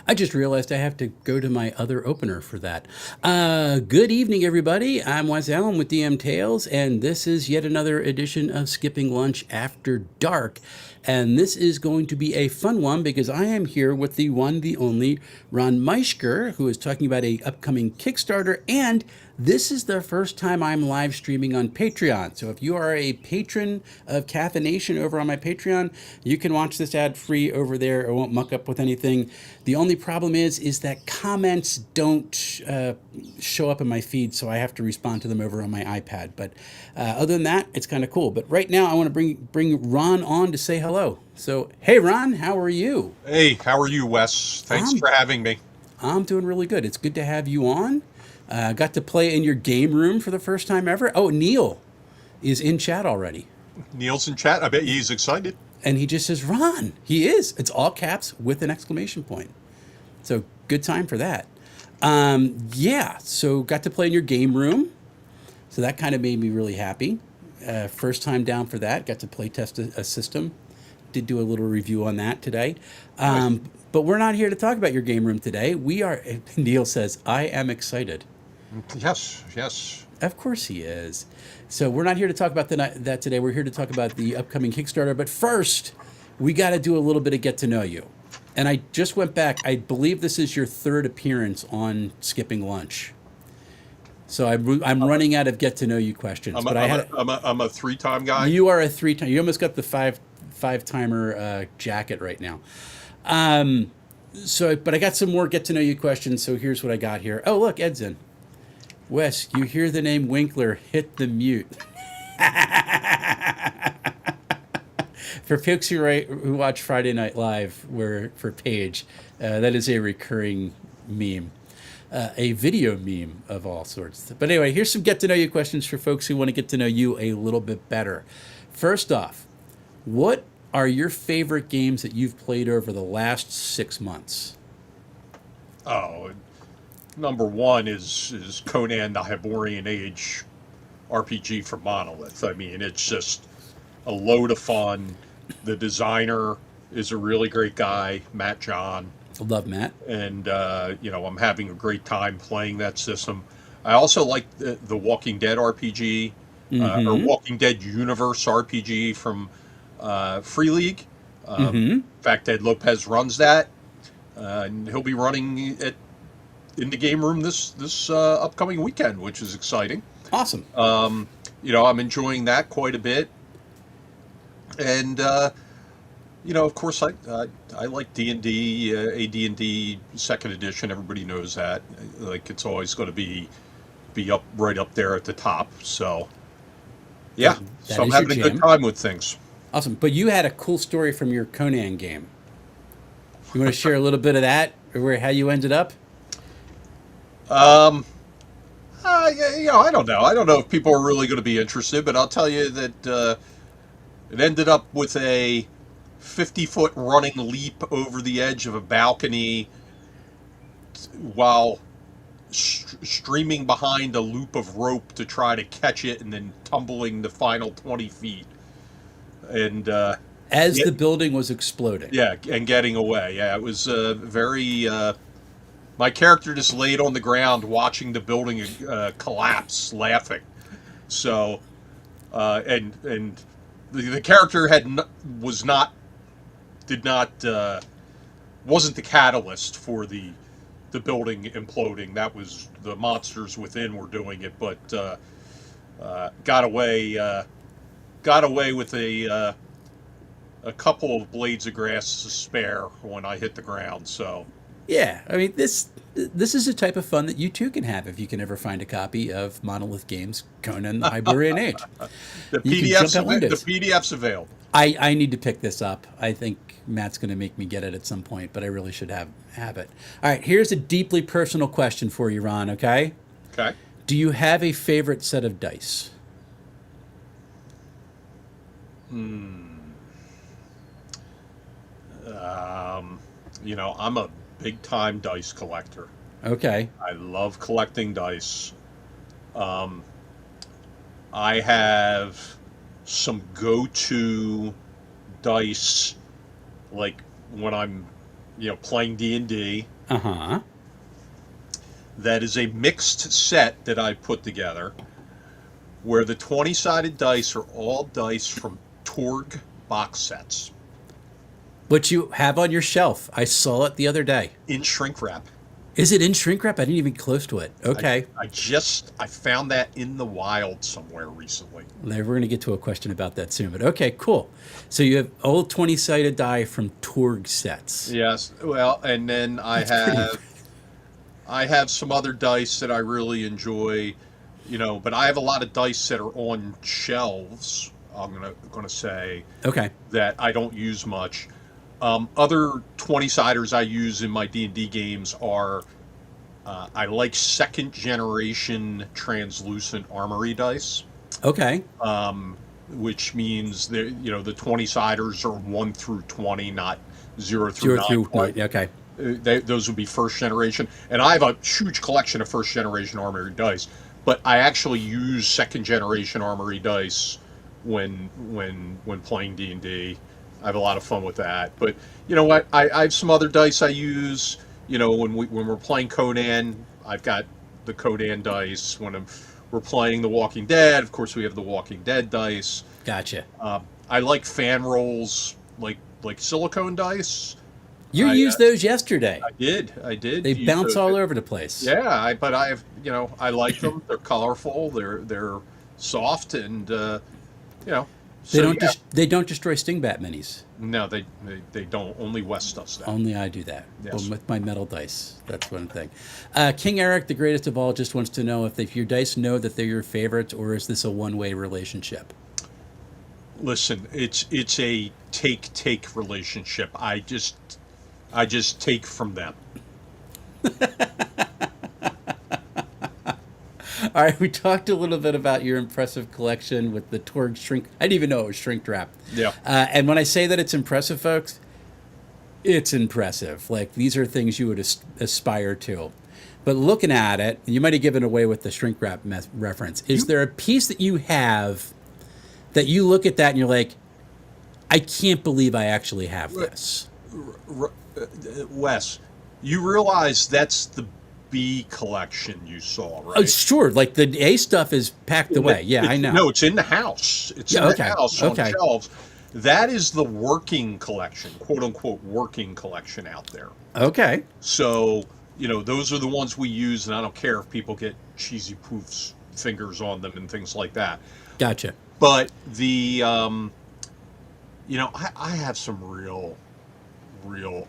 I just realized I have to go to my other opener for that. Good evening, everybody. I'm Wes Allen with DM Tales, and this is yet another edition of Skipping Lunch After Dark. And this is going to be a fun one because I am here with the one, the only Ron Meischker, who is talking about a upcoming Kickstarter, and this is the first time I'm live streaming on Patreon. So if you are a patron of Caffeination over on my Patreon, you can watch this ad free over there. It won't muck up with anything. The only problem is that comments don't show up in my feed, so I have to respond to them over on my iPad. But other than that, it's kind of cool. But right now, I want to bring Ron on to say hello. So hey, Ron, how are you? Hey, how are you, Wes? Thanks I'm for having me. I'm doing really good. It's good to have you on. Got to play in your game room for the first time ever. Oh, Neil is in chat already. Neil's in chat. I bet he's excited. And he just says, Ron. He is. It's all caps with an exclamation point. So good time for that. Yeah, so got to play in your game room. So that kind of made me really happy. First time down for that. Got to play test a system. Did do a little review on that today. Nice. But we're not here to talk about your game room today. We are, Neil says, I am excited. Yes, yes. Of course he is. So we're not here to talk about that today. We're here to talk about the upcoming Kickstarter. But first, we got to do a little bit of get to know you. And I just went back. I believe this is your third appearance on Skipping Lunch. So I'm running out of get to know you questions. I'm But I had I'm a three-time guy. you are a 3 time. You almost got the five timer jacket right now. But I got some more get to know you questions. So here's what I got here. Oh, look, Ed's in. Wes, you hear the name Winkler, hit the mute. For folks who watch Friday Night Live, where for Paige, that is a recurring meme, a video meme of all sorts. But anyway, here's some get to know you questions for folks who want to get to know you a little bit better. First off, what are your favorite games that you've played over the last 6 months? Oh, number one is Conan the Hyborian Age RPG from Monolith. I mean, it's just a load of fun. The designer is a really great guy, Matt John, I love Matt. and I'm having a great time playing that system. I also like the Walking Dead RPG or Mm-hmm. Walking Dead Universe RPG from Free League. Mm-hmm. In fact, Ed Lopez runs that, and he'll be running it in the game room this upcoming weekend, which is exciting. Awesome. I'm enjoying that quite a bit, and of course, I like D&D, AD&D Second Edition. Everybody knows that. Like it's always going to be up right up there at the top. So yeah, That so I'm is your having a good jam. time with things. Awesome. But you had a cool story from your Conan game. You want to share a little bit of that, or how you ended up? Um, yeah, I don't know. I don't know if people are really going to be interested, but I'll tell you that it ended up with a 50-foot running leap over the edge of a balcony while streaming behind a loop of rope to try to catch it and then tumbling the final 20 feet. And As yeah, the building was exploding. yeah, and getting away. Yeah, it was very. My character just laid on the ground watching the building collapse, laughing. So, and the character was not did not wasn't the catalyst for the building imploding. That was the monsters within were doing it, but got away with a couple of blades of grass to spare when I hit the ground. So Yeah, I mean this is a type of fun that you too can have if you can ever find a copy of Monolith Games' Conan the Hyborian Age. the You can jump PDF's out the windows. PDF's available. I need to pick this up. I think Matt's going to make me get it at some point, but I really should have it. All right, here's a deeply personal question for you, Ron. Okay, Okay. do you have a favorite set of dice? Um, I'm a big time dice collector. Okay. I love collecting dice. Um, I have some go to dice, like when I'm, playing D&D. Uh-huh. That is a mixed set that I put together where the 20-sided dice are all dice from Torg box sets What you have on your shelf. I saw it the other day. in shrink wrap. Is it in shrink wrap? I didn't even get close to it. I, Okay. I found that in the wild somewhere recently. We're going to get to a question about that soon, but okay, cool. So you have old 20-sided die from Torg sets. Yes. Well, and then I have some other dice that I really enjoy, but I have a lot of dice that are on shelves. I'm gonna say Okay. that I don't use much. Other 20-siders I use in my D&D games are I like second generation translucent armory dice, Okay. which means the 20-siders are 1 through 20, not 0 through 0 9. through 9. Okay. Those would be first generation, and I have a huge collection of first generation armory dice. But I actually use second generation armory dice when playing D&D. I have a lot of fun with that. But you know what? I have some other dice I use. When we're playing Conan, I've got the Conan dice. We're playing The Walking Dead, of course, we have the Walking Dead dice. Gotcha. I like fan rolls, like silicone dice. You used those yesterday. I did. They bounce all over the place. Yeah, but I have, I like them. They're colorful. They're soft, and They don't destroy Stingbat minis. No, they don't. Only Wes does that. Only I do that. Yes. Well, with my metal dice. That's one thing. King Eric, the greatest of all, just wants to know if your dice know that they're your favorites, or is this a one-way relationship? Listen, it's a take relationship. I just take from them. All right, we talked a little bit about your impressive collection with the Torg shrink. I didn't even know it was shrink wrap. Yeah. And when I say that it's impressive, folks, it's impressive. Like, these are things you would aspire to. But looking at it, you might have given away with the shrink wrap reference. Is there a piece that you have that you look at that and you're like, I can't believe I actually have this? Wes, you realize that's the B collection you saw, right? Oh, sure. Like, the A stuff is packed away. Yeah, I know. No, it's in the house. It's in the house on shelves. That is the working collection, quote unquote, working collection out there. Okay. So, those are the ones we use, and I don't care if people get cheesy poofs fingers on them and things like that. Gotcha. But the, I have some real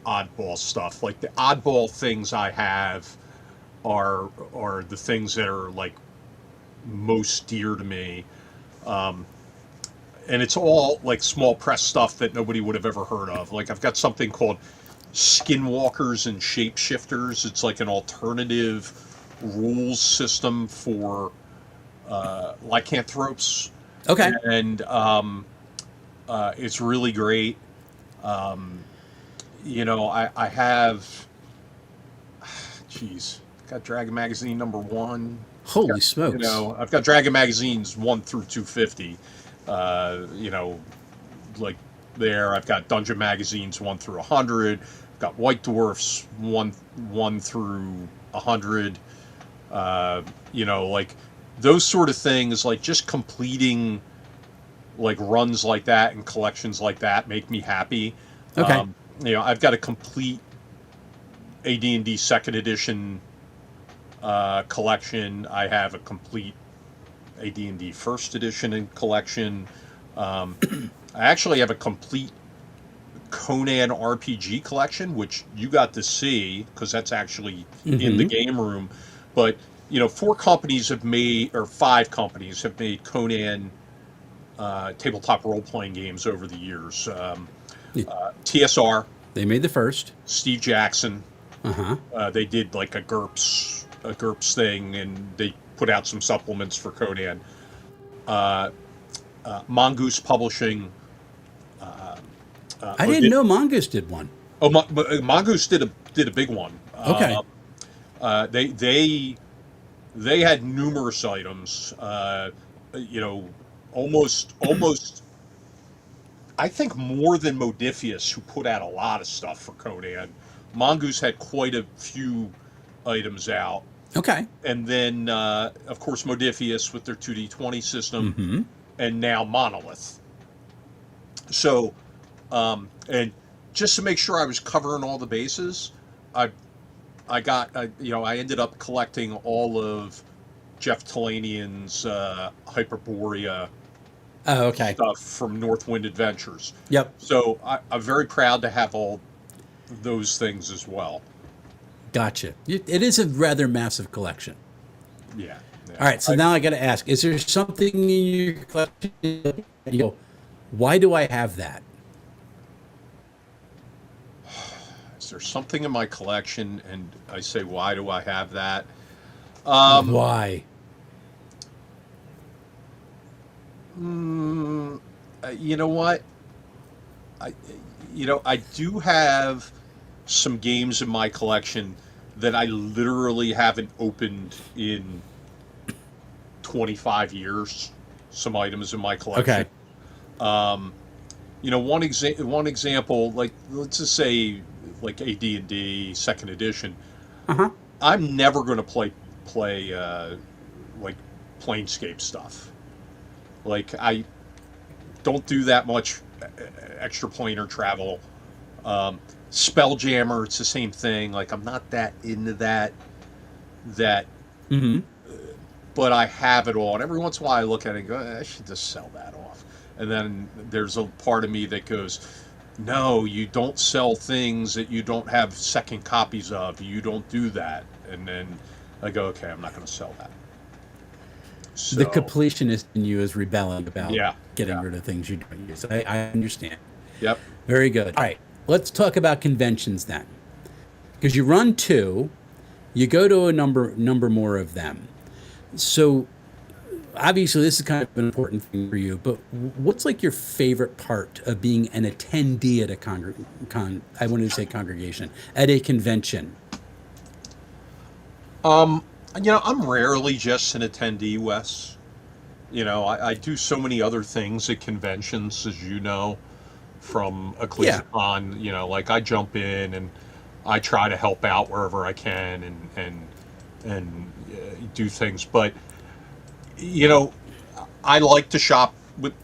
oddball stuff. Like, the oddball things I have are the things that are like most dear to me, and it's all like small press stuff that nobody would have ever heard of. Like, I've got something called Skinwalkers and Shapeshifters. It's like an alternative rules system for lycanthropes. Okay. And it's really great. I have, got Dragon Magazine #1. Holy smokes. I've got Dragon Magazines 1 through 250. Like there, I've got Dungeon Magazines 1 through 100. I've got White Dwarfs 1 through 100. Like those sort of things, like just completing like runs like that and collections like that make me happy. Okay. I've got a complete AD&D second edition collection. I have a complete AD&D first edition collection. I actually have a complete Conan RPG collection, which you got to see because that's actually in the game room. But 5 companies have made Conan tabletop role-playing games over the years. TSR. They made the first. Steve Jackson. Uh-huh. They did like a GURPS thing, and they put out some supplements for Conan. Mongoose Publishing. I didn't know Mongoose did one. Oh, Mongoose did a big one. Okay. They had numerous items. Almost. I think more than Modifius, who put out a lot of stuff for Conan. Mongoose had quite a few items out. Okay. And then, of course, Modiphius with their 2D20 system, Mm-hmm. and now Monolith. So, and just to make sure I was covering all the bases, I I ended up collecting all of Jeff Talanian's Hyperborea Oh, okay. stuff from Northwind Adventures. Yep. So I'm very proud to have all those things as well. Gotcha. It is a rather massive collection. Yeah. Yeah. All right. So now I got to ask: is there something in your collection that you go, why do I have that? Is there something in my collection, and I say, why do I have that? Why? You know what? I, I do have some games in my collection that I literally haven't opened in 25 years. Some items in my collection. Okay. One example, like let's just say, like AD&D Second Edition. Uh-huh. I'm never going to play like Planescape stuff. Like I don't do that much extra planar travel. Spelljammer, it's the same thing. Like I'm not that into that. Mm-hmm. But I have it all. And every once in a while I look at it and go, I should just sell that off. And then there's a part of me that goes, no, you don't sell things that you don't have second copies of. You don't do that. And then I go, okay, I'm not going to sell that. So, The completionist in you is rebelling about getting yeah. rid of things you don't use. I understand. Yep. Very good. All right. Let's talk about conventions then. Because you run 2, you go to a number more of them. So obviously this is kind of an important thing for you, but what's like your favorite part of being an attendee at a I wanted to say congregation, at a convention? I'm rarely just an attendee, Wes. I do so many other things at conventions, as you know, from EcclesiaCon. Like I jump in and I try to help out wherever I can and do things. But I like to shop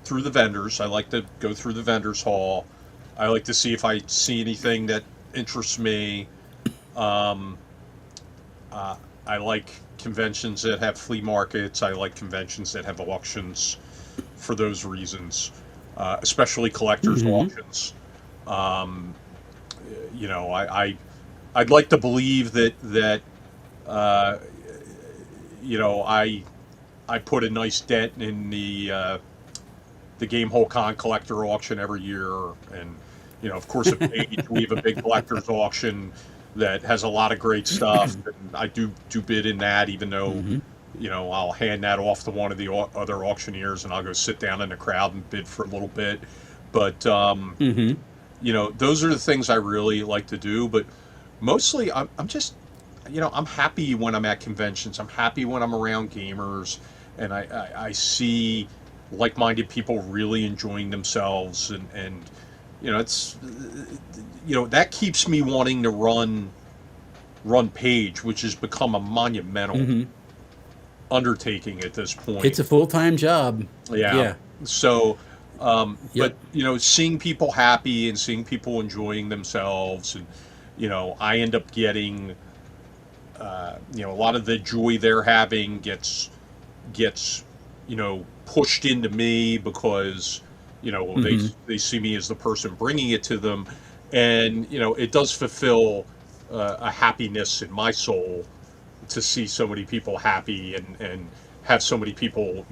through the vendors. I like to go through the vendors hall. I like to see if I see anything that interests me. I like conventions that have flea markets. I like conventions that have auctions for those reasons, especially collectors' auctions. I'd like to believe that I put a nice dent in the Game Hole Con collector auction every year, and of course, at Page we have a big collector's auction that has a lot of great stuff, and I do bid in that, even though I'll hand that off to one of the other auctioneers, and I'll go sit down in the crowd and bid for a little bit. But those are the things I really like to do. But mostly, I'm just I'm happy when I'm at conventions. I'm happy when I'm around gamers, and I see like-minded people really enjoying themselves, and it's that keeps me wanting to run Page, which has become a monumental undertaking at this point. It's a full-time job. Yeah. So, Yep. but seeing people happy and seeing people enjoying themselves, and I end up getting a lot of the joy they're having gets pushed into me because they see me as the person bringing it to them, and it does fulfill a happiness in my soul to see so many people happy and have so many people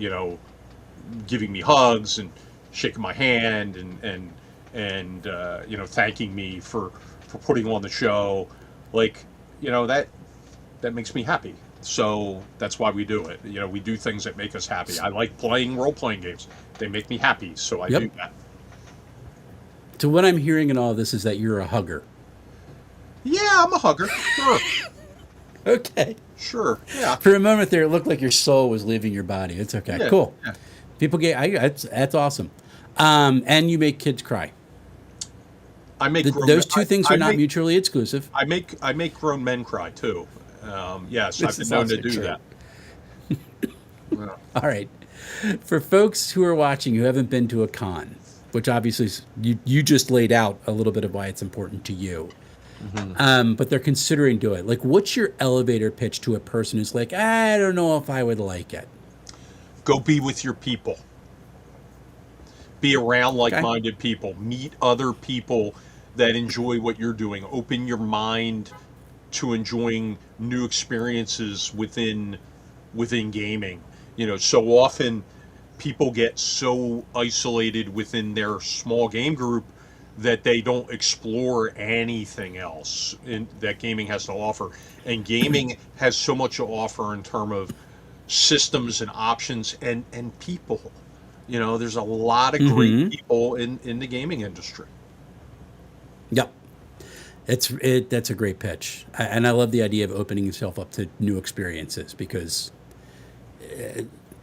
giving me hugs and shaking my hand and thanking me for putting on the show. Like that makes me happy. So that's why we do it. We do things that make us happy. I like playing role-playing games. They make me happy, so I do that. So what I'm hearing in all this is that you're a hugger. Yeah, I'm a hugger. Sure. Okay. Sure. Yeah. For a moment there, it looked like your soul was leaving your body. It's okay. Yeah, Cool. yeah. That's awesome. And you make kids cry. I make grown Those two things I are not make mutually exclusive. I make grown men cry too. Yes, I've This been is known to also do true. that. Yeah. All right. For folks who are watching who haven't been to a con, which obviously you just laid out a little bit of why it's important to you, Mhm. but they're considering doing it. Like, what's your elevator pitch to a person who's like, I don't know if I would like it? Go be with your people. Be around Okay. like-minded people. Meet other people that enjoy what you're doing. Open your mind to enjoying new experiences within gaming. So often people get so isolated within their small game group that they don't explore anything else that gaming has to offer. And gaming has so much to offer in terms of systems and options and people. There's a lot of great Mm-hmm. people in the gaming industry. Yep. That's a great pitch, and I love the idea of opening yourself up to new experiences because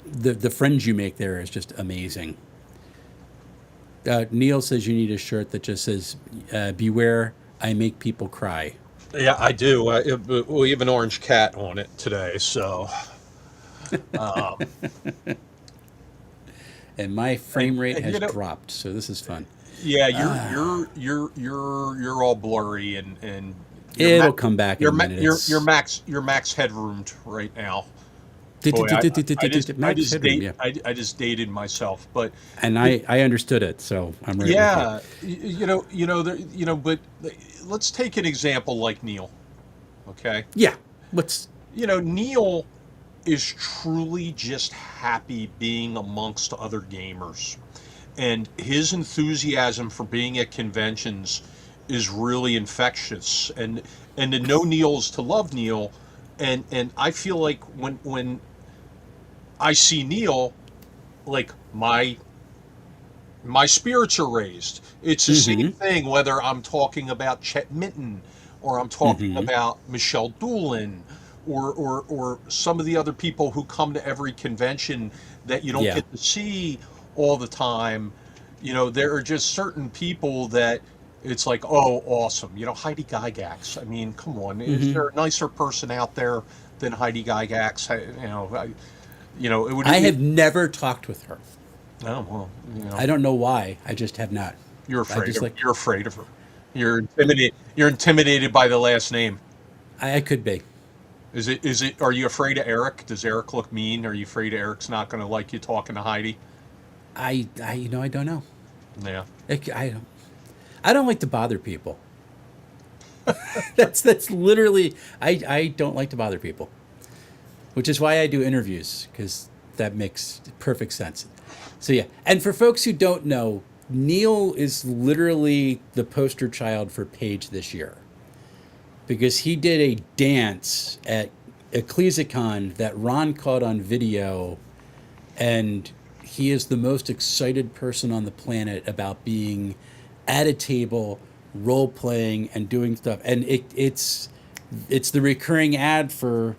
the friends you make there is just amazing. Neil says you need a shirt that just says, "Beware, I make people cry." Yeah, I do. We have an orange cat on it today, so um, And my and, frame rate and has dropped, so this is fun. yeah, you're all blurry and your It'll max come back in a minute. It's your max headroomed right now. Boy, I max just headroom, yeah. I just dated myself, but And but I understood it, so I'm right with you. yeah, but let's take an example like Neil. Okay, Yeah. What's Neil is truly just happy being amongst other gamers. And his enthusiasm for being at conventions is really infectious. And to know Neil is to love Neil. And I feel like when I see Neil, like my spirits are raised. It's the same mm-hmm. thing whether I'm talking about Chet Minton or I'm talking Mm-hmm. about Michelle Doolin or some of the other people who come to every convention that you don't Yeah. get to see all the time. There are just certain people that it's like, oh, awesome. Heidi Gygax. I mean, come on. Is Mm-hmm. there a nicer person out there than Heidi Gygax? It would. I have never talked with her. Oh well, I don't know why. I just have not. I just like You're afraid of her. You're intimidated by the last name. I could be. Is it are you afraid of Eric? Does Eric look mean? Are you afraid Eric's not going to like you talking to Heidi? I don't know. Yeah. I don't like to bother people. That's literally I don't like to bother people, which is why I do interviews because that makes perfect sense. So yeah, and for folks who don't know, Neil is literally the poster child for Paige this year because he did a dance at EcclesiaCon that Ron caught on video, and he is the most excited person on the planet about being at a table, role playing and doing stuff. And it's the recurring ad for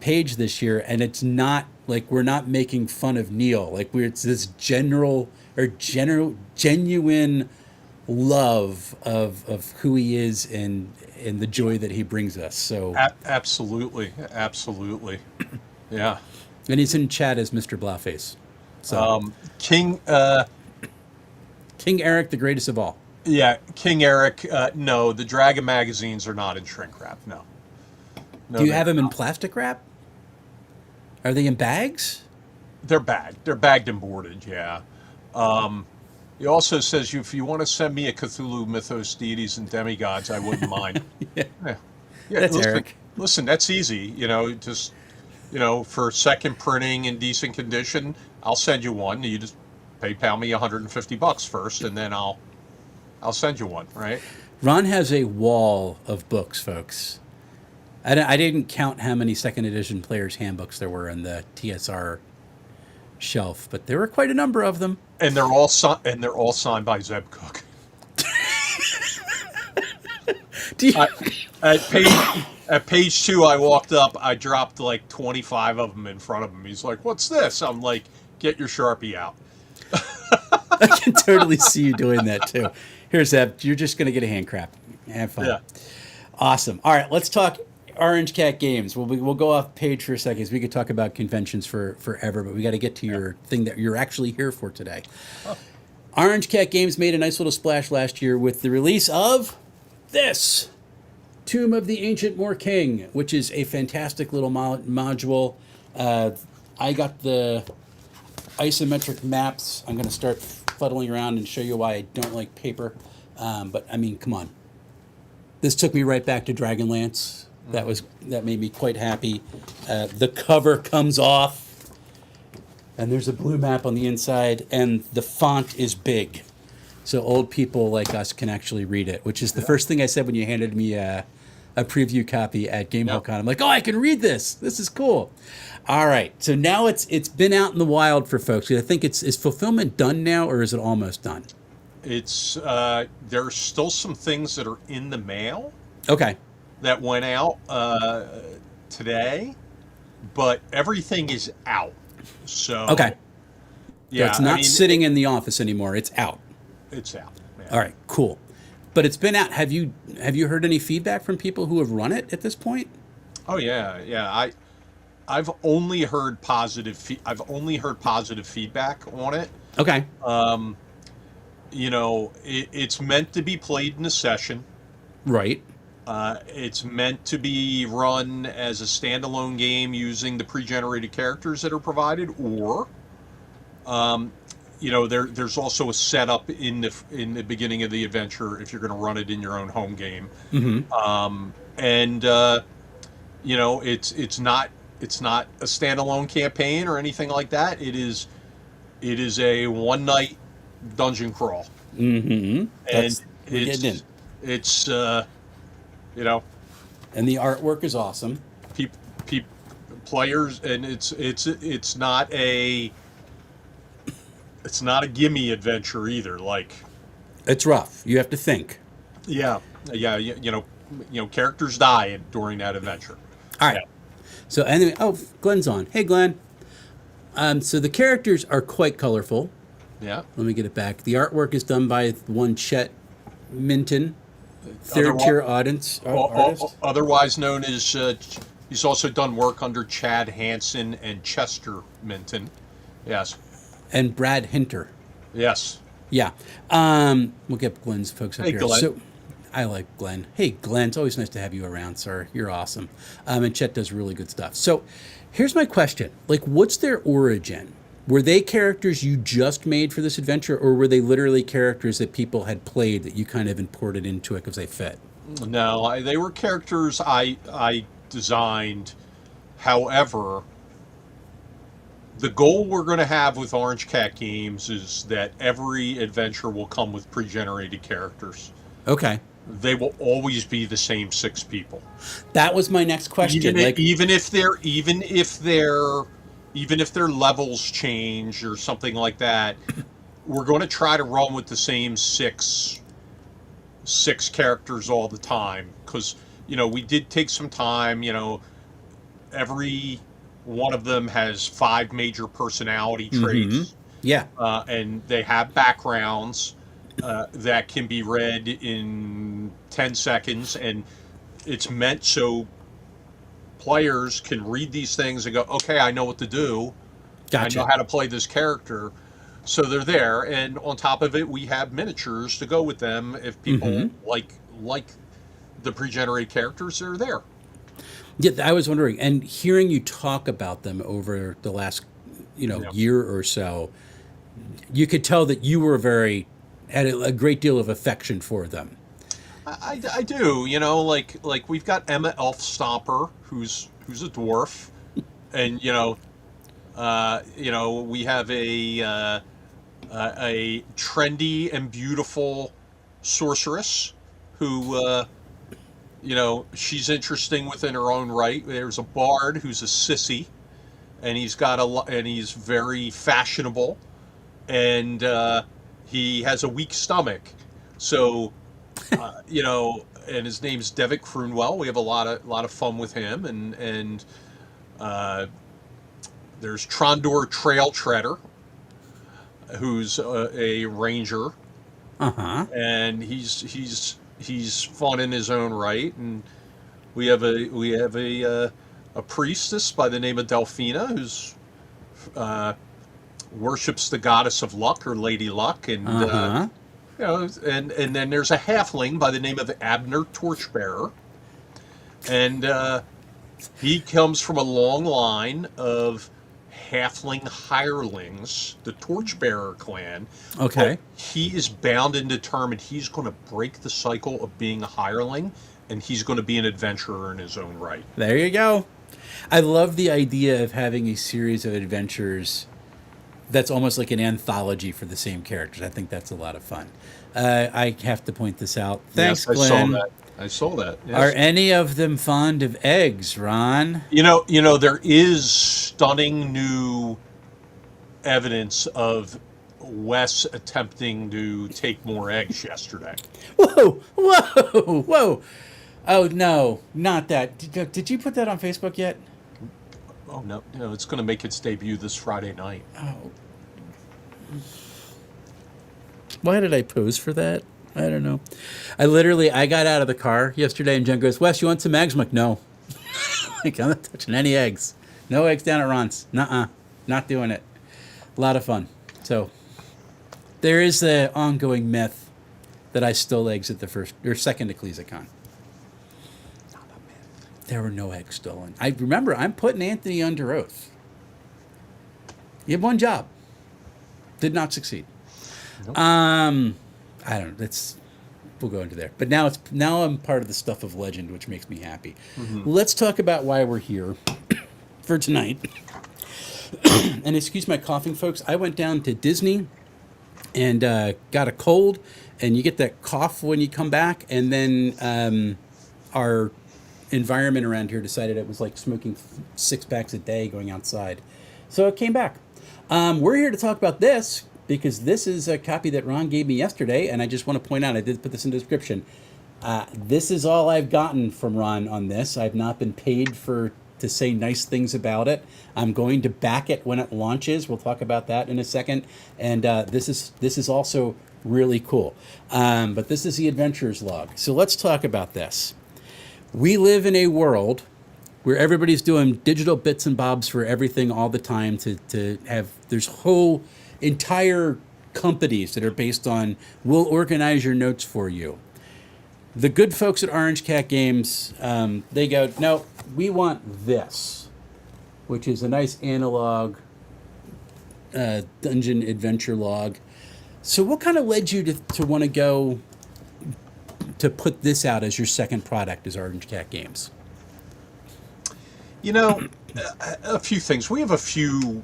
Paige this year, and it's not like we're not making fun of Neil. Like it's this genuine love of who he is and the joy that he brings us. So Absolutely, absolutely. Yeah. and he's in chat as Mr. Blauface. So King. King Eric, the greatest of all. Yeah, King Eric. No, the Dragon magazines are not in shrink wrap. No, Do no, you they're have them in not. plastic wrap? Are they in bags? They're bagged. They're bagged and boarded. Yeah. He also says if you want to send me a Cthulhu Mythos deities and demigods, I wouldn't mind. Yeah, Yeah. Yeah. that's Listen, Eric. listen. That's easy. Just for second printing in decent condition, I'll send you one. You just PayPal me $150 first, and then I'll send you one. Right. Ron has a wall of books, folks. I didn't count how many second edition players' handbooks there were in the TSR shelf, but there were quite a number of them. And they're all signed by Zeb Cook. Do you, I, at page 2, I walked up. I dropped like 25 of them in front of him. He's like, "What's this?" I'm like, "Get your Sharpie out." I can totally see you doing that too. Here's that. You're just gonna get a hand crap. Have fun. Yeah. Awesome. All right, let's talk Orange Cat Games. We'll go off page for a second. 'Cause we could talk about conventions for forever, but we got to get to your thing that you're actually here for today. Oh, Orange Cat Games made a nice little splash last year with the release of this Tomb of the Ancient Moor King, which is a fantastic little module. I got the isometric maps. I'm going to start fuddling around and show you why I don't like paper. But I mean, come on. This took me right back to Dragonlance. That made me quite happy. The cover comes off, and there's a blue map on the inside, and the font is big, so old people like us can actually read it. Which is the first thing I said when you handed me a preview copy at GameHoCon. I'm like, oh, I can read this. This is cool. All right, so now it's been out in the wild for folks. I think is fulfillment done now, or is it almost done? it's there's still some things that are in the mail Okay. that went out today, but everything is out. So Okay. So yeah, it's not sitting in the office anymore. It's out. it's out. Yeah. All right, cool. But it's been out. Have you heard any feedback from people who have run it at this point? Oh yeah, yeah. I've only heard positive. I've only heard positive feedback on it. Okay. It's meant to be played in a session. Right. It's meant to be run as a standalone game using the pre-generated characters that are provided, or there's also a setup in the beginning of the adventure if you're going to run it in your own home game. Mm-hmm. It's not a standalone campaign or anything like that. It is a one night dungeon crawl. Mm-hmm. And we're getting in. it's And the artwork is awesome. Players, and it's not a gimme adventure either. Like, It's rough. You have to think. yeah, characters die during that adventure. All right. So anyway, Glenn's on. Hey, Glenn. So the characters are quite colorful. Yeah. Let me get it back. The artwork is done by one Chet Minton, third tier artist. Otherwise known as, he's also done work under Chad Hansen and Chester Minton. Yes. And Brad Hinter. Yes. Yeah. We'll get Glenn's folks up Hey, here. Glenn. So I like Glenn. Hey, Glenn, it's always nice to have you around, sir. You're awesome. And Chet does really good stuff. So here's my question. Like, what's their origin? Were they characters you just made for this adventure, or were they literally characters that people had played that you kind of imported into it because they fit? No, they were characters I designed. However, the goal we're going to have with Orange Cat Games is that every adventure will come with pre-generated characters. Okay. They will always be the same 6 people. That was my next question. Even if their levels change or something like that, we're going to try to run with the same six characters all the time, because we did take some time. Every one of them has 5 major personality traits. Mm-hmm. Yeah. And they have backgrounds that can be read in 10 seconds, and it's meant so players can read these things and go, okay, I know what to do. Gotcha. I know how to play this character. So they're there, and on top of it, we have miniatures to go with them. If people like the pre-generated characters, they're there. Yeah, I was wondering, and hearing you talk about them over the last, year or so, you could tell that you were had a great deal of affection for them. I do, like we've got Emma Elf Stomper, who's a dwarf, and we have a trendy and beautiful sorceress who she's interesting within her own right. There's a bard who's a sissy, and he's very fashionable, and he has a weak stomach, so. And his name's Devick Croonwell. We have a lot of fun with him, and there's Trondor Trail Treader, who's a ranger, Uh-huh. and he's fun in his own right. And we have a priestess by the name of Delphina who's uh, worships the goddess of luck, or Lady Luck, and Uh-huh. and then there's a halfling by the name of Abner Torchbearer, and he comes from a long line of halfling hirelings, the Torchbearer clan. But Okay. he is bound and determined he's going to break the cycle of being a hireling, and he's going to be an adventurer in his own right. There you go. I love the idea of having a series of adventures that's almost like an anthology for the same characters. I think that's a lot of fun. I have to point this out. Thanks, Yes, I saw Glenn. that. I saw that. Are Yes. any of them fond of eggs, Ron? There is stunning new evidence of Wes attempting to take more eggs yesterday. Whoa, whoa, whoa. Oh, no, not that. Did you put that on Facebook yet? Oh no, it's going to make its debut this Friday night. Oh, why did I pose for that? I don't know. I got out of the car yesterday and Jen goes, Wes, you want some eggs? I'm like, no. Like, I'm not touching any eggs. No eggs down at Ron's. Nuh-uh. Not doing it. A lot of fun. So there is the ongoing myth that I stole eggs at the first or second EcclesiaCon. There were no eggs stolen. I remember I'm putting Anthony under oath. You have one job. Did not succeed. Nope. I don't know. We'll go into there. But now I'm part of the stuff of legend, which makes me happy. Let's talk about why we're here for tonight. And excuse my coughing, folks. I went down to Disney and got a cold, and you get that cough when you come back. And then our environment around here decided it was like smoking 6 packs a day going outside. So it came back. We're here to talk about this because this is a copy that Ron gave me yesterday, and I just want to point out, I did put this in the description. This is all I've gotten from Ron on this. I've not been paid to say nice things about it. I'm going to back it when it launches. We'll talk about that in a second. And this is also really cool. But this is the Adventurer's Log. So let's talk about this. We live in a world where everybody's doing digital bits and bobs for everything all the time to have, there's whole entire companies that are based on, we'll organize your notes for you. The good folks at Orange Cat Games, they go, no, we want this, which is a nice analog dungeon adventure log. So what kind of led you to want to go to put this out as your second product as Orange Cat Games? A few things. We have a few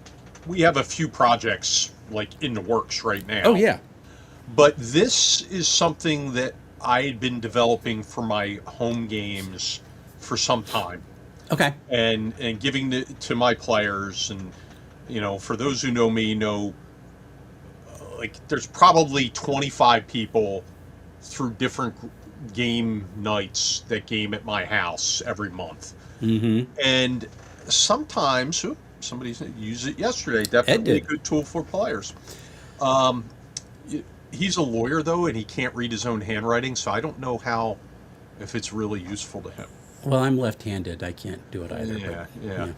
projects like in the works right now. Oh yeah. But this is something that I had been developing for my home games for some time, Okay. and giving to my players. And for those who know me, like there's probably 25 people through different game nights that game at my house every month. Mm-hmm. And sometimes, somebody used it yesterday. Definitely a good tool for players. He's a lawyer though, and he can't read his own handwriting, so I don't know if it's really useful to him. Well, I'm left-handed. I can't do it either. Yeah, but, yeah.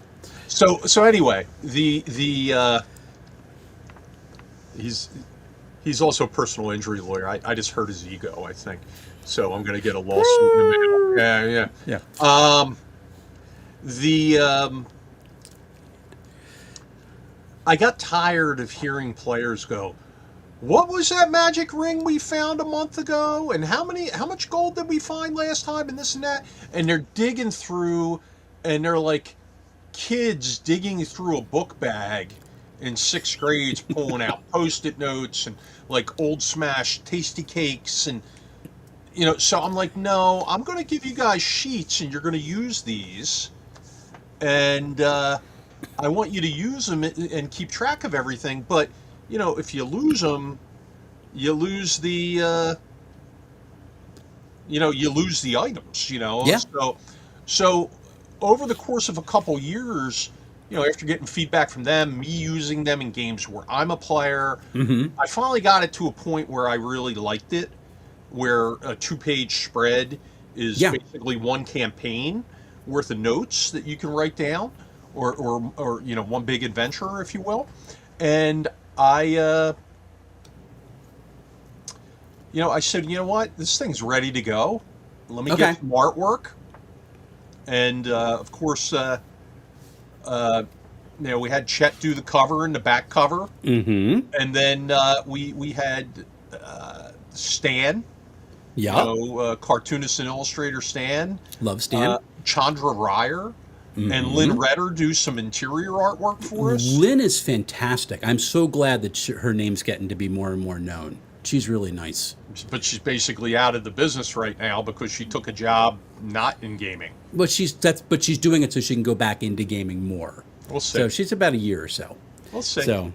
So anyway, he's also a personal injury lawyer. I just hurt his ego, I think. So I'm going to get a lawsuit in the mail. Yeah. Yeah. I got tired of hearing players go, "What was that magic ring we found a month ago? And how much gold did we find last time? And this and that." And they're digging through, and they're like kids digging through a book bag in 6th grade, pulling out Post-it notes and like Old Smash tasty cakes. And so I'm like, no, I'm going to give you guys sheets, and you're going to use these, and I want you to use them and keep track of everything. But if you lose them, you lose the you lose the items. Yeah. So over the course of a couple years, after getting feedback from them, me using them in games where I'm a player, I finally got it to a point where I really liked it, where a 2-page spread is Yeah. basically one campaign worth of notes that you can write down, or one big adventure, if you will. And I said, you know what, this thing's ready to go. Let me Okay. get some artwork, and of course, we had Chet do the cover and the back cover, Mm-hmm. and then we had Stan, Yep. cartoonist and illustrator Stan, Love Stan. Chandra Ryer, and Lynn Redder do some interior artwork for us. Lynn is fantastic. I'm so glad that her name's getting to be more and more known. She's really nice. But she's basically out of the business right now because she took a job not in gaming. But she's doing it so she can go back into gaming more. We'll see. So she's about a year or so. We'll see. So,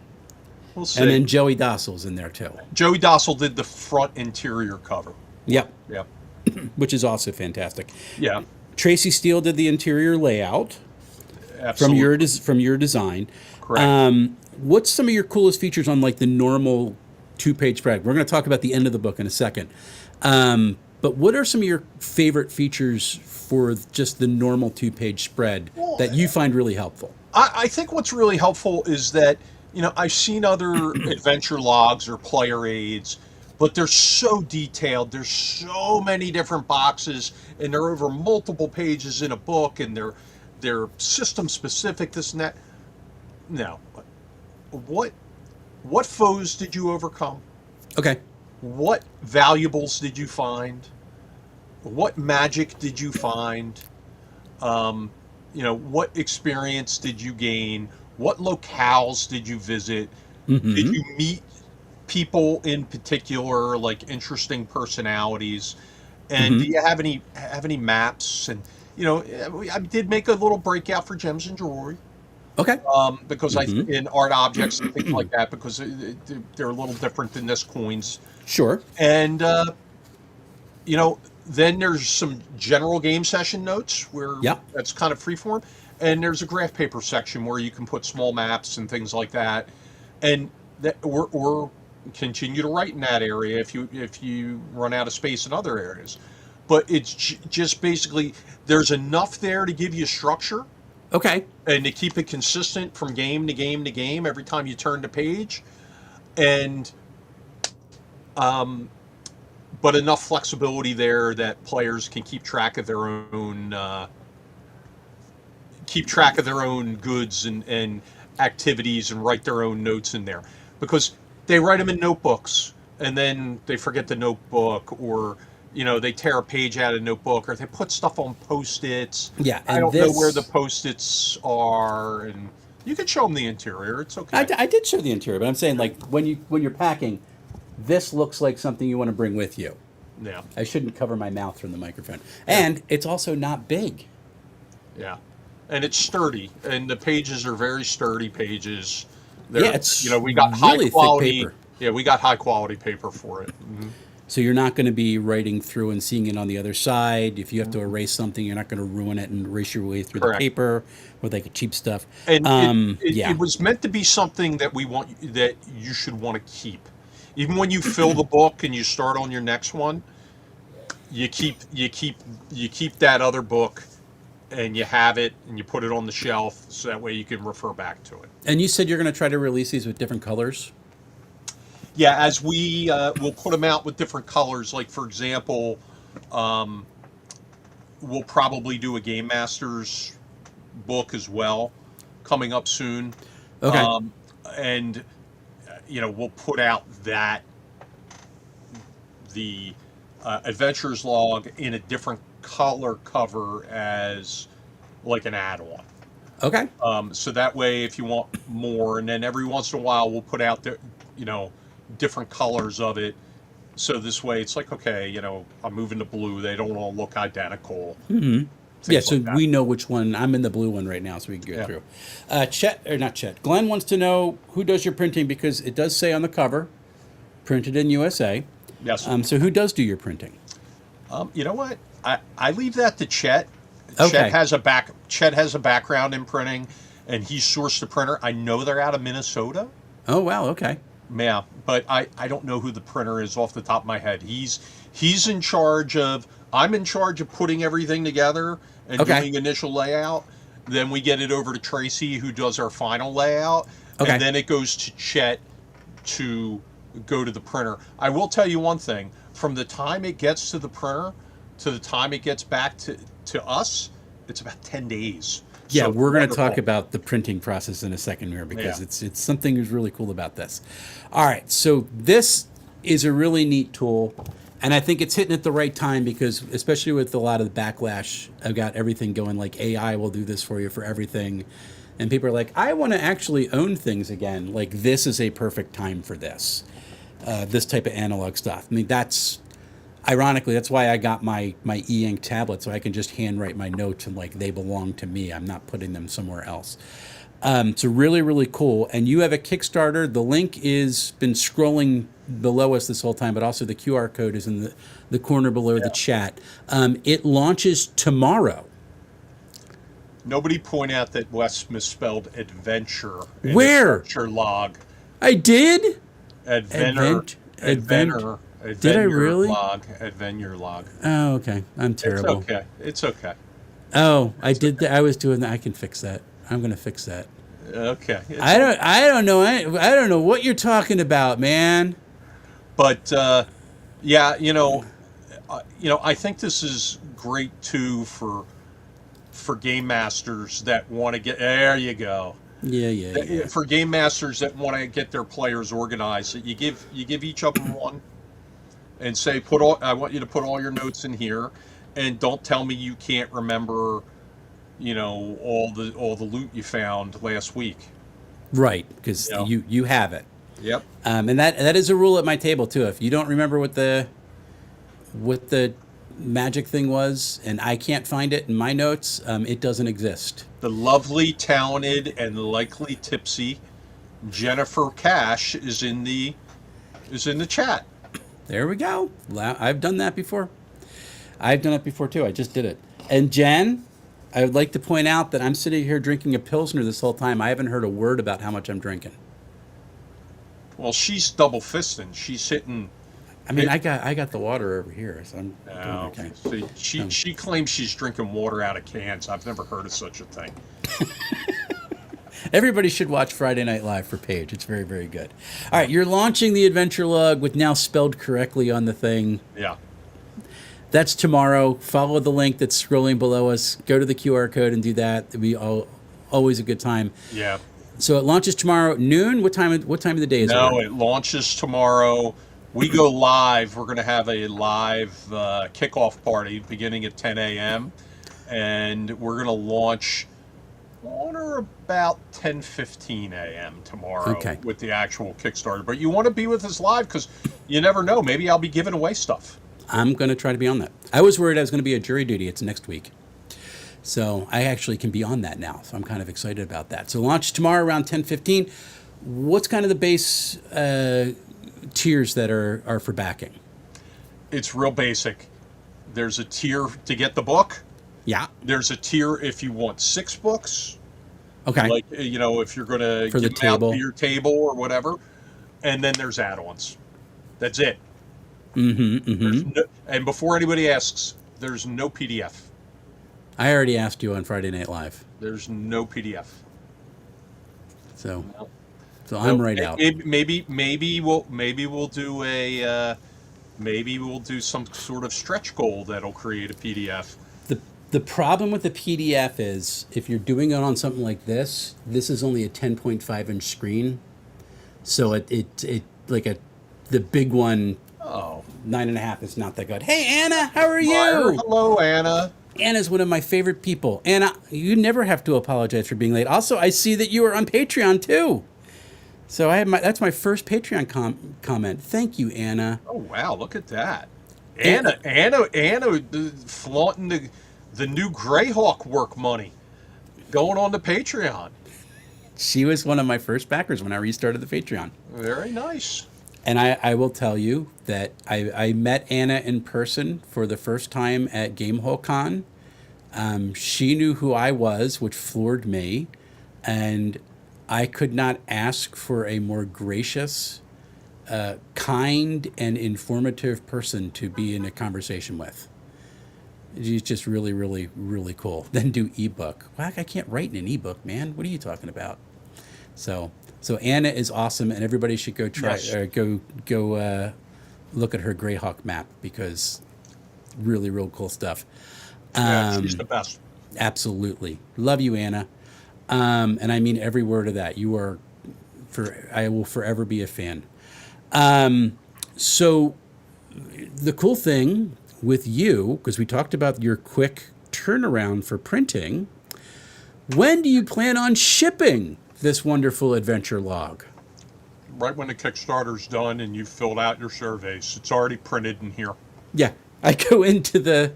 We'll see. and then Joey Dostal's in there too. Joey Dossel did the front interior cover. Yep, Yep. which is also fantastic. Yeah. Tracy Steele did the interior layout from Absolutely. your design. Correct. What's some of your coolest features on like the normal 2-page spread? We're going to talk about the end of the book in a second. But what are some of your favorite features for just the normal 2-page spread that you find really helpful? I think what's really helpful is that, I've seen other adventure logs or player aids, but they're so detailed. There's so many different boxes, and they're over multiple pages in a book, and they're system specific, this and that. No. What foes did you overcome? Okay. What valuables did you find? What magic did you find? What experience did you gain? What locales did you visit? Mm-hmm. Did you meet people in particular, like interesting personalities? And do you have any maps? And I did make a little breakout for gems and jewelry. Okay. Because in art objects and things like that, because they're a little different than this coins. Sure. And then there's some general game session notes where that's kind of freeform, and there's a graph paper section where you can put small maps and things like that, and or continue to write in that area if you run out of space in other areas. But it's just basically there's enough there to give you structure. Okay. And to keep it consistent from game to game to game every time you turn the page. And but enough flexibility there that players can keep track of their own goods and activities and write their own notes in there. Because they write them in notebooks and then they forget the notebook, or they tear a page out of a notebook, or they put stuff on Post-its. Yeah, I don't know where the Post-its are, and you can show them the interior. It's okay. I did show the interior, but I'm saying like when you're packing, this looks like something you want to bring with you. Yeah. I shouldn't cover my mouth from the microphone, and it's also not big. Yeah, and it's sturdy, and the pages are very sturdy pages. It's we got really high quality thick paper. Yeah, we got high quality paper for it. Mm-hmm. So you're not going to be writing through and seeing it on the other side. If you have to erase something, you're not going to ruin it and erase your way through Correct. the paper with like cheap stuff. And it was meant to be something that that you should want to keep. Even when you fill the book and you start on your next one, you keep that other book and you have it and you put it on the shelf so that way you can refer back to it. And you said you're going to try to release these with different colors? Yeah, as we will put them out with different colors. Like, for example, we'll probably do a Game Masters book as well coming up soon. Okay. And, we'll put out the Adventures log in a different color cover as like an add-on. Okay. So that way, if you want more, and then every once in a while we'll put out different colors of it. So this way it's like, okay, I'm moving to blue. They don't all look identical. Mm-hmm. Yeah, so like we know which one. I'm in the blue one right now, so we can go through. Glenn wants to know who does your printing, because it does say on the cover, printed in USA. Yes. So who does do your printing? You know what? I leave that to Chet. Okay. Chet has a background in printing, and he sourced the printer. I know they're out of Minnesota. Oh, wow. Okay. Yeah, but I don't know who the printer is off the top of my head. He's in charge of. I'm in charge of putting everything together and Okay. doing initial layout. Then we get it over to Tracy, who does our final layout, Okay. and then it goes to Chet to go to the printer. I will tell you one thing: from the time it gets to the printer to the time it gets back to us, it's about 10 days. Yeah, So we're going to wonderful. talk about the printing process in a second here because Yeah. it's something that's really cool about this. All right, so this is a really neat tool, and I think it's hitting at the right time because, especially with a lot of the backlash, I've got everything going like AI will do this for you for everything, and people are like, I want to actually own things again. Like this is a perfect time for this, this type of analog stuff. I mean, that's ironically, that's why I got my e-ink tablet, so I can just handwrite my notes and like they belong to me. I'm not putting them somewhere else. It's really, really cool. And you have a Kickstarter. The link is been scrolling below us this whole time, but also the QR code is in the corner below the chat. It launches tomorrow. Nobody point out that Wes misspelled adventure. In Where? his adventure log. I did? Adventure. Adventure. Did I really? Log. Adventure log. Oh, okay. I'm terrible. It's okay. It's okay. Oh, I did that. I was doing that. I can fix that. I'm going to fix that. Okay. I don't know. I don't know what you're talking about, man. But yeah, I think this is great too for game masters that want to get. There you go. Yeah. For game masters that want to get their players organized, you give each of them one, and say, I want you to put all your notes in here, and don't tell me you can't remember, all the loot you found last week. Right, because you have it. Yep. And that is a rule at my table too. If you don't remember what the magic thing was, and I can't find it in my notes, it doesn't exist. The lovely, talented, and likely tipsy Jennifer Cash is in the chat. There we go. I've done that before. I've done it before too. I just did it. And Jen, I would like to point out that I'm sitting here drinking a Pilsner this whole time. I haven't heard a word about how much I'm drinking. Well, she's double fisting. She's hitting. I mean, I got the water over here, so I'm doing okay. See, she claims she's drinking water out of cans. I've never heard of such a thing. Everybody should watch Friday Night Live for Paige. It's very, very good. All right, you're launching the Adventure Log with now spelled correctly on the thing. Yeah. That's tomorrow. Follow the link that's scrolling below us. Go to the QR code and do that. It'll be always a good time. Yeah. So it launches tomorrow at noon. What time of the day is it? No, it launches tomorrow. We go live. We're going to have a live kickoff party beginning at 10 a.m. And we're going to launch on or about 10:15 a.m. tomorrow with the actual Kickstarter. But you want to be with us live because you never know. Maybe I'll be giving away stuff. I'm going to try to be on that. I was worried I was going to be at jury duty. It's next week. So I actually can be on that now. So I'm kind of excited about that. So launch tomorrow around 10:15. What's kind of the base tiers that are for backing? It's real basic. There's a tier to get the book. Yeah. There's a tier if you want 6 books. Okay. Like, if you're going to for the give them out table. to your table or whatever. And then there's add-ons. That's it. And before anybody asks, there's no PDF. I already asked you on Friday Night Live. There's no PDF. So I'm right out. Maybe we'll do some sort of stretch goal that'll create a PDF. The problem with the PDF is if you're doing it on something like this is only a 10.5 inch screen. So it like the big one. Oh. 9.5 is not that good. Hey Anna, how are you? Hello, Anna. Anna's one of my favorite people. Anna, you never have to apologize for being late. Also, I see that you are on Patreon too. So that's my first Patreon comment. Thank you, Anna. Oh wow, look at that. Anna flaunting the new Greyhawk work money going on the Patreon. She was one of my first backers when I restarted the Patreon. Very nice. And I will tell you that I met Anna in person for the first time at Gamehole Con. She knew who I was, which floored me. And I could not ask for a more gracious, kind, and informative person to be in a conversation with. He's just really, really, really cool. Then do ebook. Wow, I can't write in an ebook, man. What are you talking about? So, so Anna is awesome, and everybody should go try, Yes. go look at her Greyhawk map because really, real cool stuff. Yeah, she's the best. Absolutely, love you, Anna, and I mean every word of that. You are, I will forever be a fan. So the cool thing with you, because we talked about your quick turnaround for printing, when do you plan on shipping this wonderful adventure log? Right when the Kickstarter's done and you've filled out your surveys, it's already printed in here. Yeah, I go into the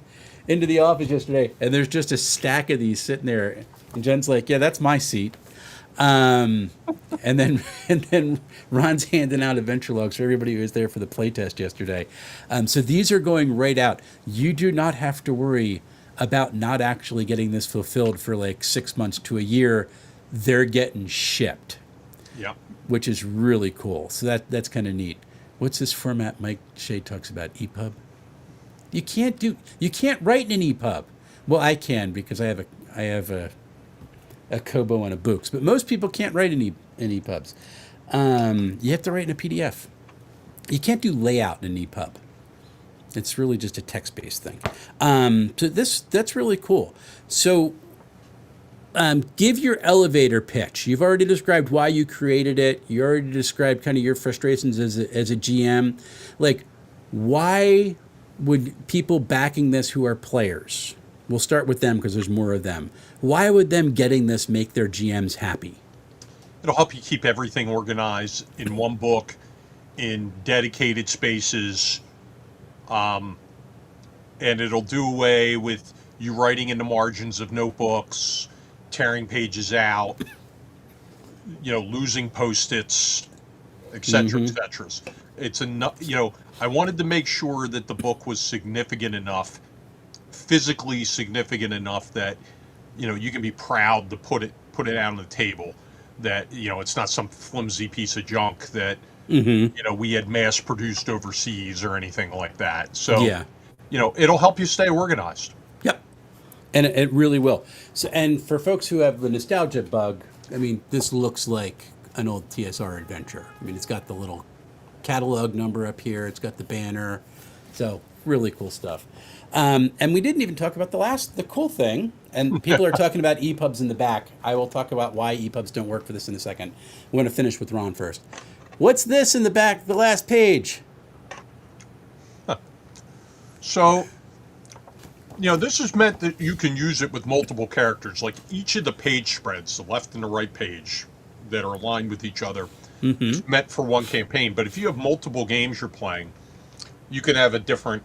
office yesterday, and there's just a stack of these sitting there, and Jen's like, "Yeah, that's my seat." And then and then Ron's handing out adventure logs for everybody who was there for the playtest yesterday. So these are going right out. You do not have to worry about not actually getting this fulfilled for like 6 months to a year. They're getting shipped, Yeah. which is really cool. So that's kind of neat. What's this format Mike Shea talks about? EPUB? You can't write in an EPUB. Well, I can because I have a Kobo and a Books, but most people can't write in EPUBs. You have to write in a PDF. You can't do layout in an EPUB. It's really just a text-based thing. So that's really cool. So give your elevator pitch. You've already described why you created it. You already described kind of your frustrations as a GM. Like, why would people backing this who are players? We'll start with them because there's more of them. Why would them getting this make their GMs happy? It'll help you keep everything organized in one book, in dedicated spaces, and it'll do away with you writing in the margins of notebooks, tearing pages out, losing Post-its, et cetera, et cetera. It's enough, I wanted to make sure that the book was significant enough, physically significant enough that, you can be proud to put it out on the table, that, it's not some flimsy piece of junk that, we had mass produced overseas or anything like that. So, Yeah. It'll help you stay organized. Yep. And it really will. So, and for folks who have the nostalgia bug, I mean, this looks like an old TSR adventure. I mean, it's got the little catalog number up here. It's got the banner. So really cool stuff. And we didn't even talk about the cool thing. And people are talking about EPUBs in the back. I will talk about why EPUBs don't work for this in a second. I'm going to finish with Ron first. What's this in the back, the last page? So, this is meant that you can use it with multiple characters. Like each of the page spreads, the left and the right page, that are aligned with each other, is meant for one campaign. But if you have multiple games you're playing, you can have a different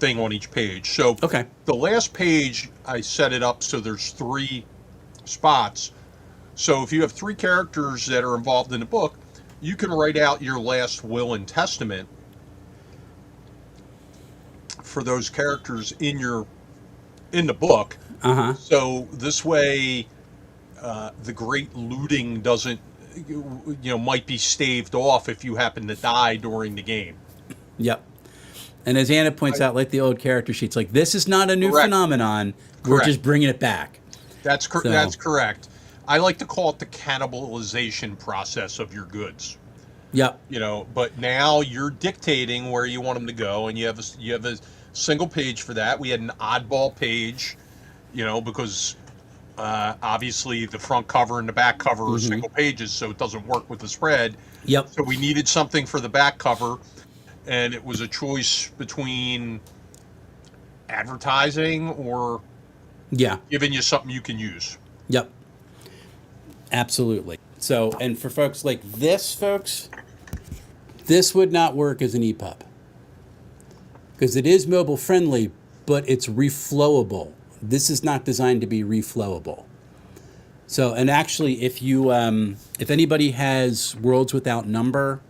thing on each page. So Okay. the last page, I set it up so there's 3 spots. So if you have 3 characters that are involved in the book, you can write out your last will and testament for those characters in the book. Uh-huh. So this way, the great looting doesn't, might be staved off if you happen to die during the game. Yep. And as Anna points out, like the old character sheets, like this is not a new Correct. phenomenon. We're Correct. just bringing it back. That's So- that's correct. I like to call it the cannibalization process of your goods. Yep. But now you're dictating where you want them to go, and you have a single page for that. We had an oddball page, because obviously the front cover and the back cover are single pages, so it doesn't work with the spread. Yep. So we needed something for the back cover, and it was a choice between advertising or Yeah. giving you something you can use. Yep. Absolutely. So, and for folks like this, this would not work as an EPUB because it is mobile friendly, but it's reflowable. This is not designed to be reflowable. So, and actually, if anybody has Worlds Without Number,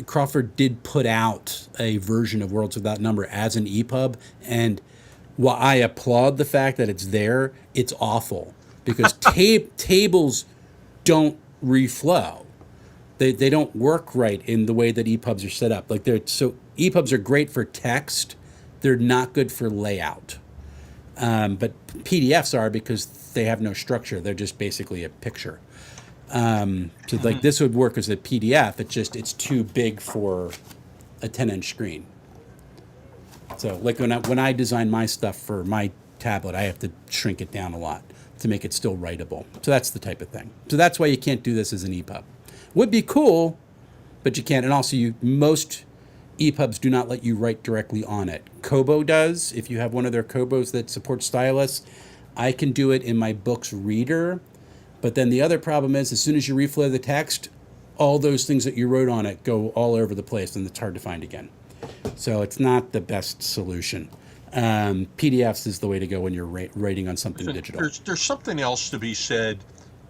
Crawford did put out a version of Worlds Without Number as an EPUB, and while I applaud the fact that it's there, it's awful. because tables don't reflow. They don't work right in the way that EPUBs are set up. Like EPUBs are great for text. They're not good for layout. But PDFs are because they have no structure. They're just basically a picture. So like this would work as a PDF. It's too big for a 10-inch screen. So like when I design my stuff for my tablet, I have to shrink it down a lot to make it still writable. So that's the type of thing. So that's why you can't do this as an EPUB. Would be cool, but you can't. And also, most EPUBs do not let you write directly on it. Kobo does. If you have one of their Kobos that supports stylus, I can do it in my book's reader. But then the other problem is, as soon as you reflow the text, all those things that you wrote on it go all over the place, and it's hard to find again. So it's not the best solution. PDFs is the way to go when you're writing on something digital. There's something else to be said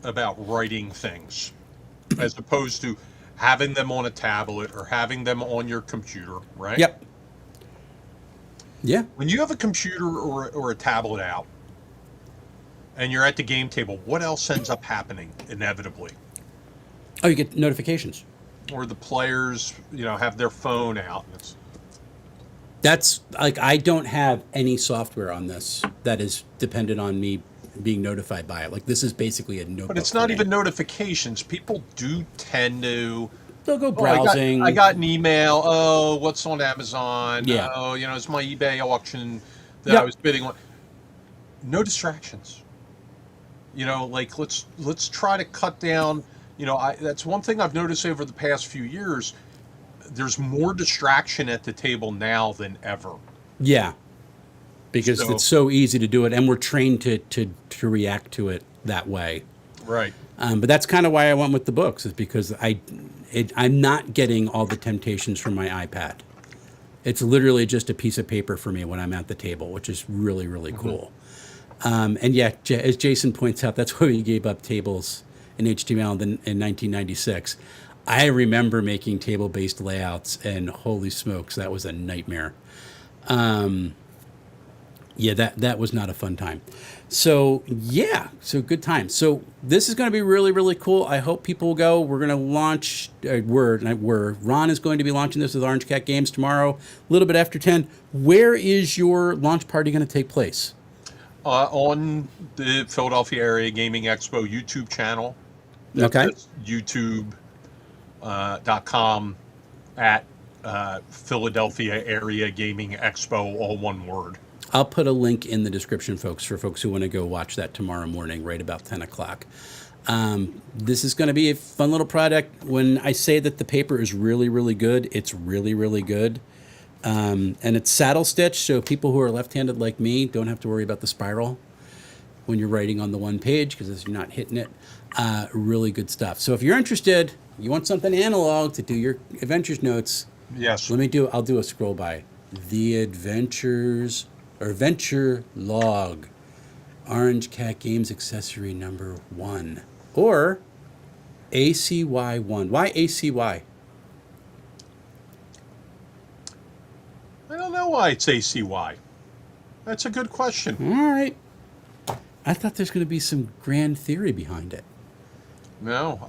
about writing things, as opposed to having them on a tablet or having them on your computer, right? Yep. Yeah. When you have a computer or a tablet out and you're at the game table, what else ends up happening inevitably? Oh, you get notifications. Or the players, have their phone out. That's like, I don't have any software on this that is dependent on me being notified by it. Like, this is basically a notebook. But it's not even notifications. People do tend to... They'll go browsing. I got an email. Oh, what's on Amazon? Yeah. Oh, it's my eBay auction that I was bidding on. No distractions. Like, let's try to cut down. That's one thing I've noticed over the past few years. There's more distraction at the table now than ever. Yeah. Because it's so easy to do it, and we're trained to react to it that way. Right. But that's kind of why I went with the books, is because I'm not getting all the temptations from my iPad. It's literally just a piece of paper for me when I'm at the table, which is really, really cool. And yeah, as Jason points out, that's why we gave up tables in HTML in 1996. I remember making table-based layouts, and holy smokes, that was a nightmare. Yeah, that was not a fun time. So good time. So this is going to be really, really cool. I hope people will go. We're going to launch, Ron is going to be launching this with Orange Cat Games tomorrow, a little bit after 10. Where is your launch party going to take place? On the Philadelphia Area Gaming Expo YouTube channel. Okay. That's youtube.com at Philadelphia Area Gaming Expo, all one word. I'll put a link in the description, folks, for folks who want to go watch that tomorrow morning, right about 10 o'clock. This is going to be a fun little product. When I say that the paper is really, really good, it's really, really good. And it's saddle stitch, so people who are left-handed like me don't have to worry about the spiral when you're writing on the one page, because you're not hitting it. Really good stuff. So if you're interested, you want something analog to do your adventures notes. Yes. I'll do a scroll by. The Adventures or Venture Log, Orange Cat Games Accessory number 1, or ACY1. Why ACY? I don't know why it's ACY. That's a good question. All right. I thought there's going to be some grand theory behind it. No,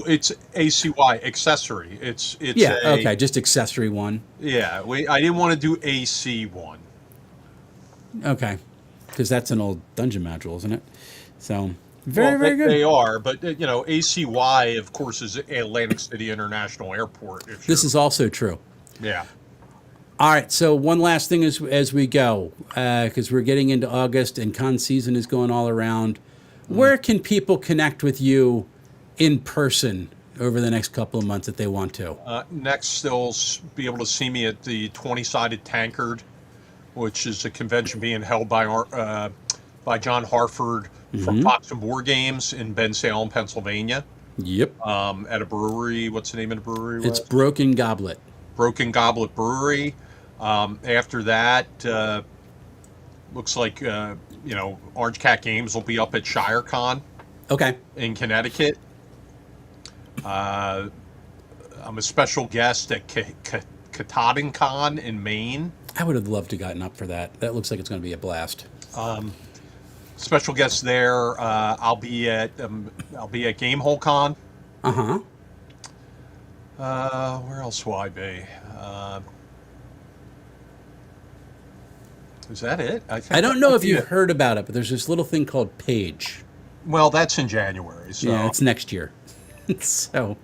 it's ACY, accessory. It's okay, just accessory 1. Yeah, I didn't want to do AC1. Okay, because that's an old dungeon module, isn't it? So very good. They are, but ACY, of course, is Atlantic City International Airport. This is also true. Yeah. All right, so one last thing as we go, because we're getting into August and con season is going all around. Where can people connect with you in person over the next couple of months if they want to? Next, they'll be able to see me at the 20-sided Tankard, which is a convention being held by John Harford from Fox and Board Games in Bensalem, Pennsylvania. Yep. At a brewery. What's the name of the brewery? It's Broken Goblet. Broken Goblet Brewery. After that, looks like Orange Cat Games will be up at ShireCon. Okay. In Connecticut. I'm a special guest at Katahdin Con in Maine. I would have loved to have gotten up for that. That looks like it's going to be a blast. special guest there. I'll be at GameholeCon. Uh-huh. Where else will I be? Is that it? I I think that don't know might if be you've it. heard about it, but there's this little thing called Page. Well, that's in January, Yeah, so it's next year. So,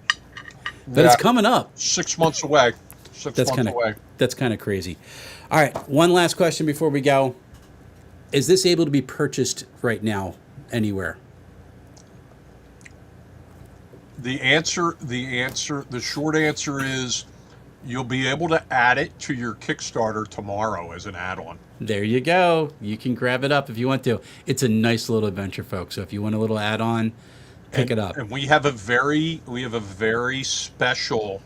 but yeah, it's coming up. 6 months away. Six That's months kind of away. that's kind of crazy. All right, one last question before we go. Is this able to be purchased right now anywhere? The short answer is you'll be able to add it to your Kickstarter tomorrow as an add-on. There you go. You can grab it up if you want to. It's a nice little adventure, folks. So if you want a little add-on, pick it up. And we have a very special.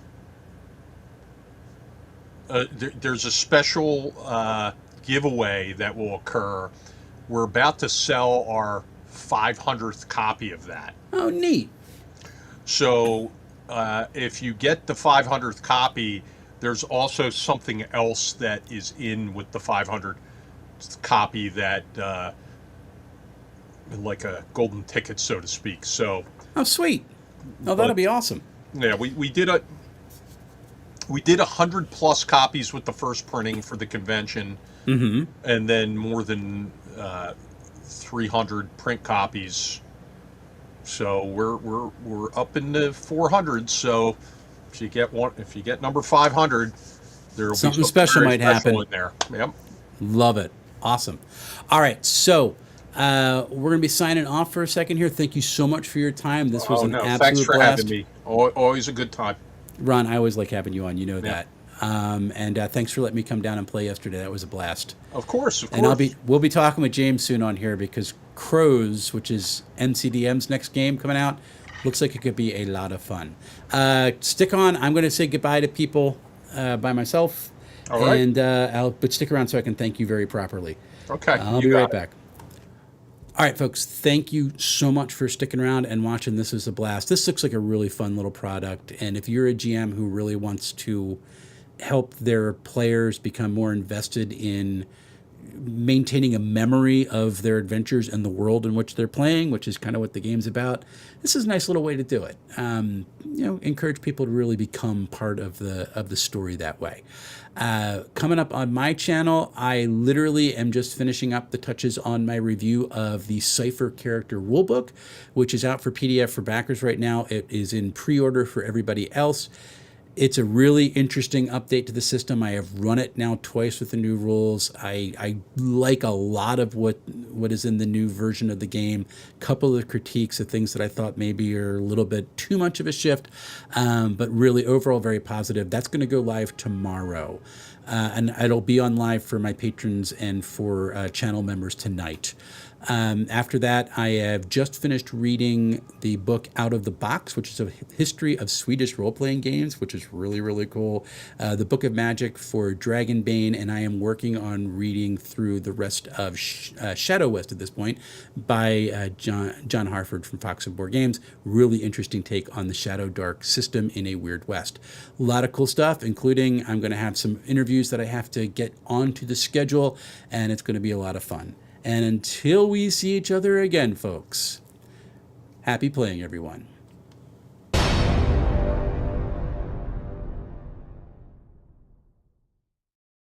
There's a special giveaway that will occur. We're about to sell our 500th copy of that. Oh, neat. So if you get the 500th copy, there's also something else that is in with the 500th copy that, like a golden ticket, so to speak. So, Oh, sweet. Oh, that'll be awesome. yeah, we did 100 plus copies with the first printing for the convention, and then more than 300 print copies. So we're up in the 400s. So if you get number 500, there'll Something be special very might happen. in there. Yep. Love it. Awesome. All right. So we're going to be signing off for a second here. Thank you so much for your time. This was Oh an no, absolute thanks for blast. having me. Always a good time. Ron, I always like having you on. You know Yeah. that. And thanks for letting me come down and play yesterday. That was a blast. Of course. And we'll be talking with James soon on here because Crows, which is NCDM's next game coming out, looks like it could be a lot of fun. Stick on. I'm going to say goodbye to people by myself. All right. And but stick around so I can thank you very properly. Okay. I'll you be got right it. back. All right, folks, thank you so much for sticking around and watching. This is a blast. This looks like a really fun little product. And if you're a GM who really wants to help their players become more invested in maintaining a memory of their adventures and the world in which they're playing, which is kind of what the game's about, this is a nice little way to do it. Encourage people to really become part of the story that way. Coming up on my channel, I literally am just finishing up the touches on my review of the Cypher character rulebook, which is out for PDF for backers right now. It is in pre-order for everybody else. It's a really interesting update to the system. I have run it now twice with the new rules. I like a lot of what is in the new version of the game. Couple of critiques of things that I thought maybe are a little bit too much of a shift, but really overall very positive. That's going to go live tomorrow. And it'll be on live for my patrons and for channel members tonight. After that, I have just finished reading the book Out of the Box, which is a history of Swedish role-playing games, which is really, really cool. The Book of Magic for Dragonbane, and I am working on reading through the rest of Shadow West at this point by John Harford from Fox and Board Games. Really interesting take on the Shadow Dark system in a Weird West. A lot of cool stuff, including I'm going to have some interviews that I have to get onto the schedule, and it's going to be a lot of fun. And until we see each other again, folks, happy playing, everyone.